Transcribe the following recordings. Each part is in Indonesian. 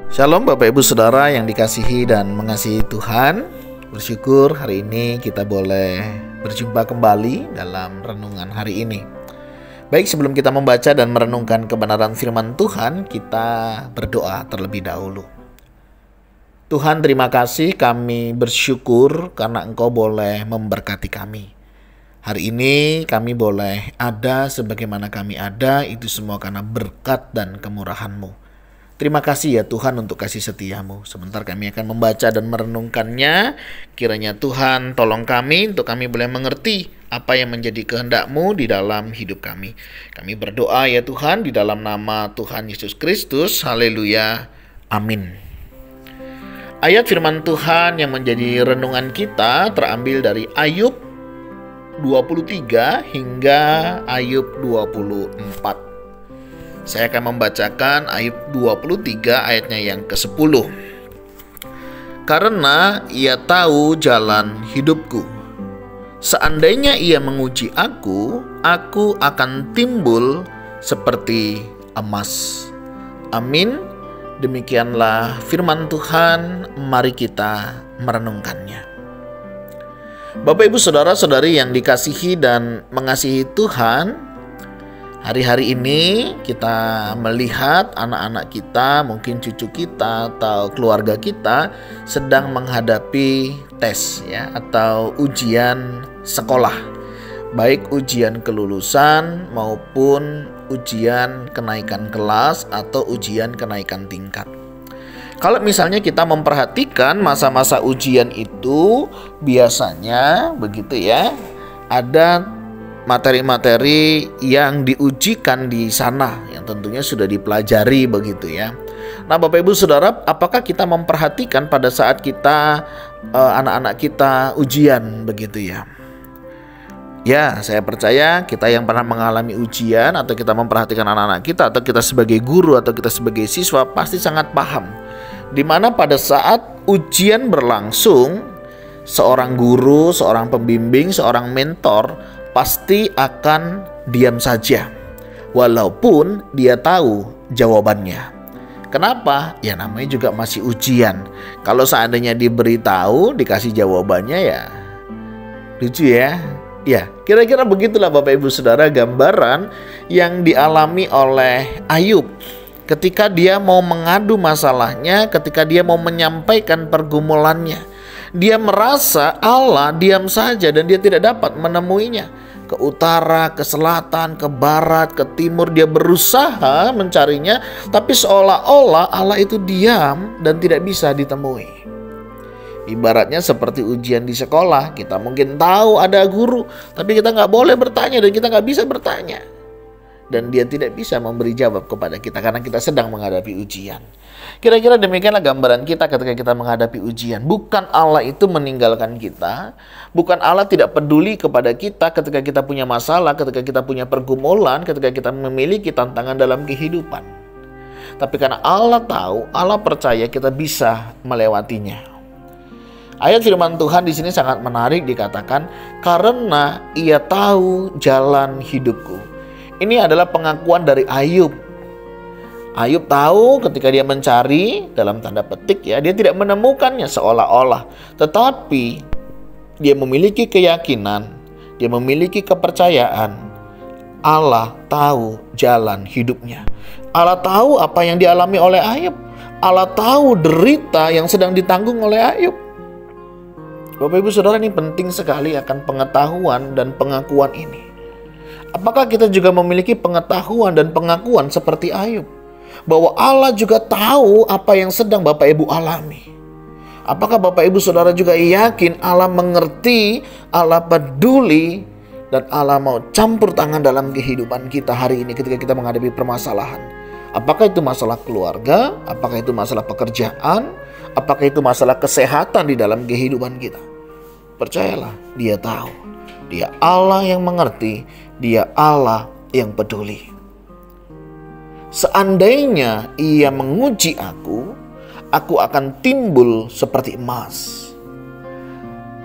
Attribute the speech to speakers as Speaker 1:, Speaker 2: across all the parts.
Speaker 1: Shalom Bapak Ibu Saudara yang dikasihi dan mengasihi Tuhan. Bersyukur hari ini kita boleh berjumpa kembali dalam renungan hari ini. Baik, sebelum kita membaca dan merenungkan kebenaran firman Tuhan, kita berdoa terlebih dahulu. Tuhan, terima kasih, kami bersyukur karena Engkau boleh memberkati kami. Hari ini kami boleh ada sebagaimana kami ada, itu semua karena berkat dan kemurahan-Mu. Terima kasih ya Tuhan untuk kasih setiamu. Sebentar kami akan membaca dan merenungkannya. Kiranya Tuhan tolong kami untuk kami boleh mengerti apa yang menjadi kehendak-Mu di dalam hidup kami. Kami berdoa ya Tuhan di dalam nama Tuhan Yesus Kristus. Haleluya. Amin. Ayat firman Tuhan yang menjadi renungan kita terambil dari Ayub 23 hingga Ayub 24. Saya akan membacakan Ayub 23 ayatnya yang ke-10. Karena ia tahu jalan hidupku, seandainya ia menguji aku akan timbul seperti emas. Amin. Demikianlah firman Tuhan, mari kita merenungkannya. Bapak Ibu Saudara-saudari yang dikasihi dan mengasihi Tuhan, hari-hari ini kita melihat anak-anak kita, mungkin cucu kita atau keluarga kita sedang menghadapi tes ya, atau ujian sekolah. Baik ujian kelulusan maupun ujian kenaikan kelas atau ujian kenaikan tingkat. Kalau misalnya kita memperhatikan masa-masa ujian itu biasanya begitu ya, ada materi-materi yang diujikan di sana yang tentunya sudah dipelajari begitu ya. Nah Bapak Ibu Saudara, apakah kita memperhatikan pada saat kita anak-anak kita ujian begitu ya? Ya, saya percaya kita yang pernah mengalami ujian atau kita memperhatikan anak-anak kita atau kita sebagai guru atau kita sebagai siswa pasti sangat paham di mana pada saat ujian berlangsung, seorang guru, seorang pembimbing, seorang mentor pasti akan diam saja walaupun dia tahu jawabannya. Kenapa? Ya namanya juga masih ujian. Kalau seandainya diberitahu, dikasih jawabannya ya lucu ya. Ya, kira-kira begitulah Bapak Ibu Saudara gambaran yang dialami oleh Ayub ketika dia mau mengadu masalahnya, ketika dia mau menyampaikan pergumulannya. Dia merasa Allah diam saja dan dia tidak dapat menemuinya. Ke utara, ke selatan, ke barat, ke timur, dia berusaha mencarinya, tapi seolah-olah Allah itu diam dan tidak bisa ditemui. Ibaratnya seperti ujian di sekolah, kita mungkin tahu ada guru, tapi kita nggak boleh bertanya dan kita nggak bisa bertanya. Dan dia tidak bisa memberi jawab kepada kita karena kita sedang menghadapi ujian. Kira-kira demikianlah gambaran kita ketika kita menghadapi ujian. Bukan Allah itu meninggalkan kita, bukan Allah tidak peduli kepada kita ketika kita punya masalah, ketika kita punya pergumulan, ketika kita memiliki tantangan dalam kehidupan. Tapi karena Allah tahu, Allah percaya kita bisa melewatinya. Ayat firman Tuhan di sini sangat menarik, dikatakan karena ia tahu jalan hidupku. Ini adalah pengakuan dari Ayub. Ayub tahu ketika dia mencari, dalam tanda petik ya, dia tidak menemukannya seolah-olah. Tetapi dia memiliki keyakinan, dia memiliki kepercayaan. Allah tahu jalan hidupnya. Allah tahu apa yang dialami oleh Ayub. Allah tahu derita yang sedang ditanggung oleh Ayub. Bapak Ibu Saudara, ini penting sekali akan pengetahuan dan pengakuan ini. Apakah kita juga memiliki pengetahuan dan pengakuan seperti Ayub? Bahwa Allah juga tahu apa yang sedang Bapak Ibu alami. Apakah Bapak Ibu Saudara juga yakin Allah mengerti, Allah peduli, dan Allah mau campur tangan dalam kehidupan kita hari ini ketika kita menghadapi permasalahan? Apakah itu masalah keluarga? Apakah itu masalah pekerjaan? Apakah itu masalah kesehatan di dalam kehidupan kita? Percayalah, Dia tahu. Dia Allah yang mengerti, Dia Allah yang peduli. Seandainya ia menguji aku akan timbul seperti emas.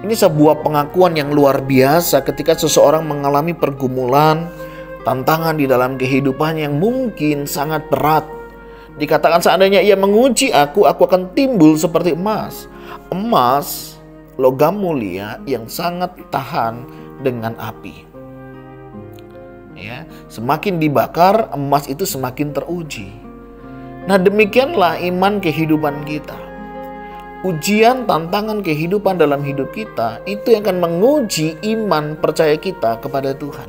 Speaker 1: Ini sebuah pengakuan yang luar biasa ketika seseorang mengalami pergumulan, tantangan di dalam kehidupan yang mungkin sangat berat. Dikatakan seandainya ia menguji aku akan timbul seperti emas. Emas, logam mulia yang sangat tahan dengan api. Ya, semakin dibakar, emas itu semakin teruji. Nah, demikianlah iman kehidupan kita. Ujian, tantangan kehidupan dalam hidup kita itu yang akan menguji iman percaya kita kepada Tuhan.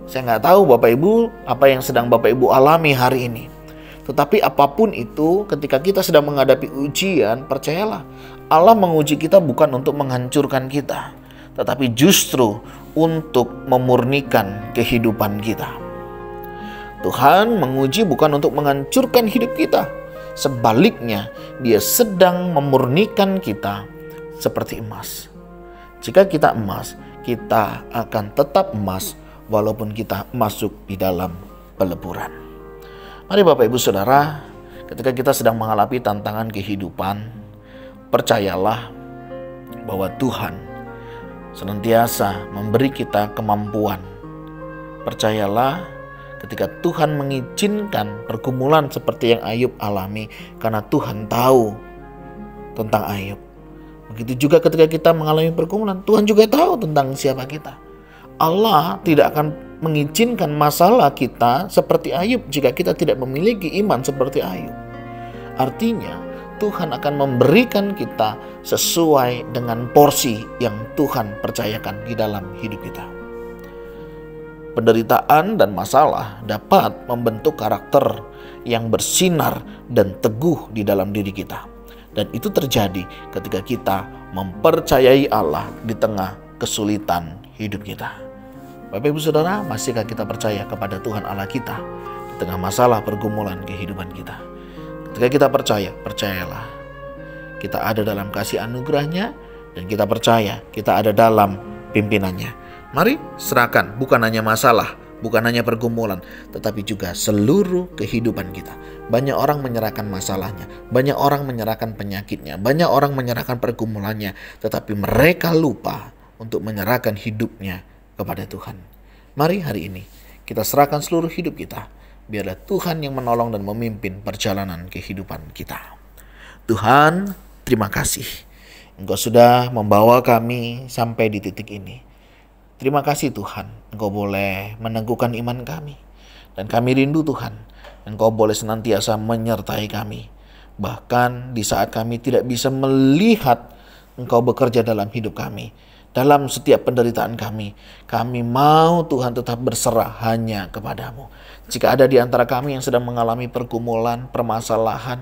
Speaker 1: Saya nggak tahu Bapak Ibu apa yang sedang Bapak Ibu alami hari ini. Tetapi apapun itu, ketika kita sedang menghadapi ujian, percayalah Allah menguji kita bukan untuk menghancurkan kita, tetapi justru untuk memurnikan kehidupan kita. Tuhan menguji bukan untuk menghancurkan hidup kita. Sebaliknya, Dia sedang memurnikan kita seperti emas. Jika kita emas, kita akan tetap emas walaupun kita masuk di dalam peleburan. Mari Bapak Ibu Saudara, ketika kita sedang menghadapi tantangan kehidupan, percayalah bahwa Tuhan senantiasa memberi kita kemampuan. Percayalah ketika Tuhan mengizinkan pergumulan seperti yang Ayub alami, karena Tuhan tahu tentang Ayub. Begitu juga ketika kita mengalami pergumulan, Tuhan juga tahu tentang siapa kita. Allah tidak akan mengizinkan masalah kita seperti Ayub jika kita tidak memiliki iman seperti Ayub. Artinya Tuhan akan memberikan kita sesuai dengan porsi yang Tuhan percayakan di dalam hidup kita. Penderitaan dan masalah dapat membentuk karakter yang bersinar dan teguh di dalam diri kita. Dan itu terjadi ketika kita mempercayai Allah di tengah kesulitan hidup kita. Bapak Ibu Saudara, masihkah kita percaya kepada Tuhan Allah kita di tengah masalah pergumulan kehidupan kita? Ketika kita percaya, percayalah kita ada dalam kasih anugerah-Nya, dan kita percaya kita ada dalam pimpinannya. Mari serahkan bukan hanya masalah, bukan hanya pergumulan, tetapi juga seluruh kehidupan kita. Banyak orang menyerahkan masalahnya, banyak orang menyerahkan penyakitnya, banyak orang menyerahkan pergumulannya, tetapi mereka lupa untuk menyerahkan hidupnya kepada Tuhan. Mari hari ini kita serahkan seluruh hidup kita. Biarlah Tuhan yang menolong dan memimpin perjalanan kehidupan kita. Tuhan, terima kasih. Engkau sudah membawa kami sampai di titik ini. Terima kasih Tuhan, Engkau boleh meneguhkan iman kami. Dan kami rindu Tuhan, Engkau boleh senantiasa menyertai kami. Bahkan di saat kami tidak bisa melihat Engkau bekerja dalam hidup kami, dalam setiap penderitaan kami mau Tuhan tetap berserah hanya kepadamu. Jika ada di antara kami yang sedang mengalami pergumulan, permasalahan,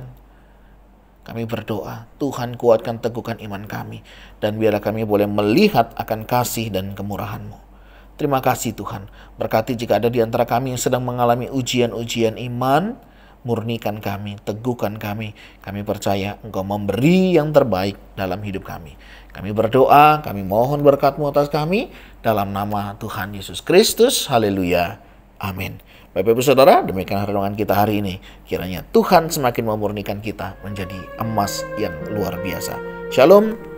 Speaker 1: kami berdoa, Tuhan kuatkan teguhkan iman kami, dan biarlah kami boleh melihat akan kasih dan kemurahan-Mu. Terima kasih Tuhan, berkati jika ada di antara kami yang sedang mengalami ujian-ujian iman, murnikan kami, teguhkan kami. Kami percaya Engkau memberi yang terbaik dalam hidup kami. Kami berdoa, kami mohon berkat-Mu atas kami, dalam nama Tuhan Yesus Kristus. Haleluya. Amin. Bapak Ibu Saudara, demikian renungan kita hari ini. Kiranya Tuhan semakin memurnikan kita menjadi emas yang luar biasa. Shalom.